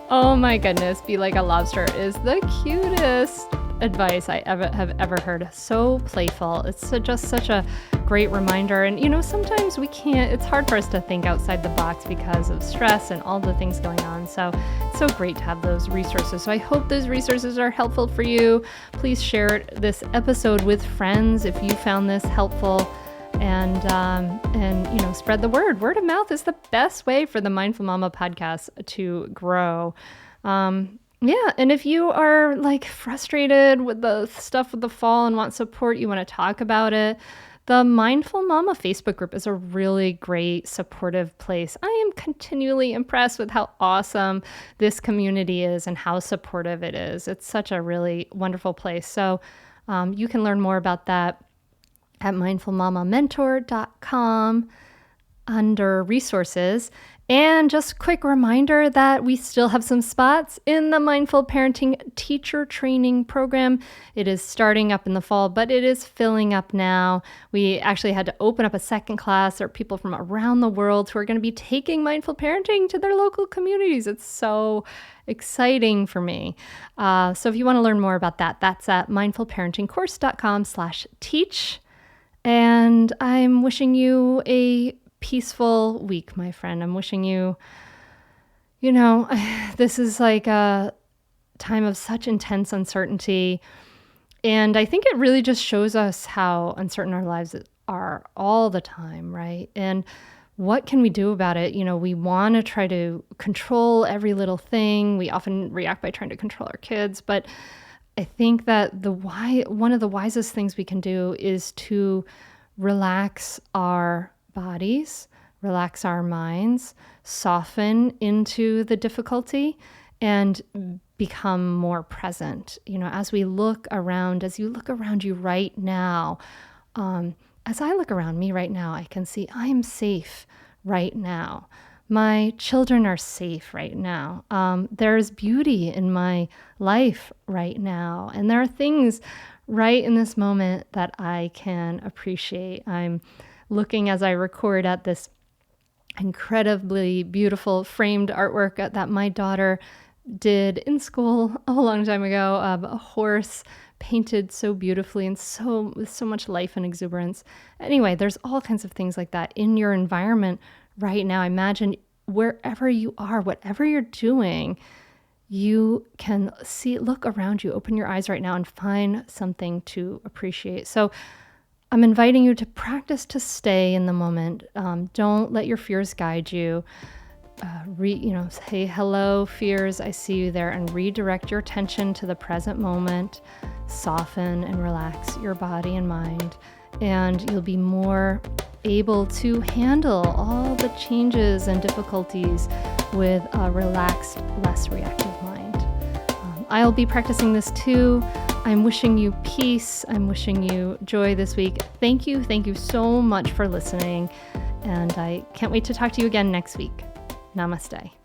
Oh my goodness, be like a lobster is the cutest advice I have ever heard. So playful. It's just such a great reminder. And sometimes it's hard for us to think outside the box because of stress and all the things going on. So it's so great to have those resources. So I hope those resources are helpful for you. Please share this episode with friends if you found this helpful. And spread the word. Word of mouth is the best way for the Mindful Mama podcast to grow. And if you are like frustrated with the stuff with the fall and want support, you want to talk about it, the Mindful Mama Facebook group is a really great supportive place. I am continually impressed with how awesome this community is and how supportive it is. It's such a really wonderful place. So you can learn more about that at mindfulmamamentor.com under resources. And just quick reminder that we still have some spots in the Mindful Parenting Teacher Training Program. It is starting up in the fall, but it is filling up now. We actually had to open up a second class. There are people from around the world who are going to be taking mindful parenting to their local communities. It's so exciting for me. So if you want to learn more about that, that's at mindfulparentingcourse.com/teach. And I'm wishing you a peaceful week, my friend. I'm wishing you, this is like a time of such intense uncertainty. And I think it really just shows us how uncertain our lives are all the time, right? And what can we do about it? We want to try to control every little thing. We often react by trying to control our kids, but I think that one of the wisest things we can do is to relax our bodies, relax our minds, soften into the difficulty, and become more present. As you look around you right now, as I look around me right now, I can see I am safe right now. My children are safe right now. There's beauty in my life right now. And there are things right in this moment that I can appreciate. I'm looking as I record at this incredibly beautiful framed artwork that my daughter did in school a long time ago of a horse painted so beautifully and with so much life and exuberance. Anyway, there's all kinds of things like that in your environment right now. Imagine wherever you are, whatever you're doing, you can look around you, open your eyes right now and find something to appreciate. So I'm inviting you to practice to stay in the moment. Don't let your fears guide you. Say, hello, fears, I see you there, and redirect your attention to the present moment. Soften and relax your body and mind, and you'll be more able to handle all the changes and difficulties with a relaxed, less reactive mind. I'll be practicing this too. I'm wishing you peace. I'm wishing you joy this week. Thank you so much for listening, and I can't wait to talk to you again next week. Namaste.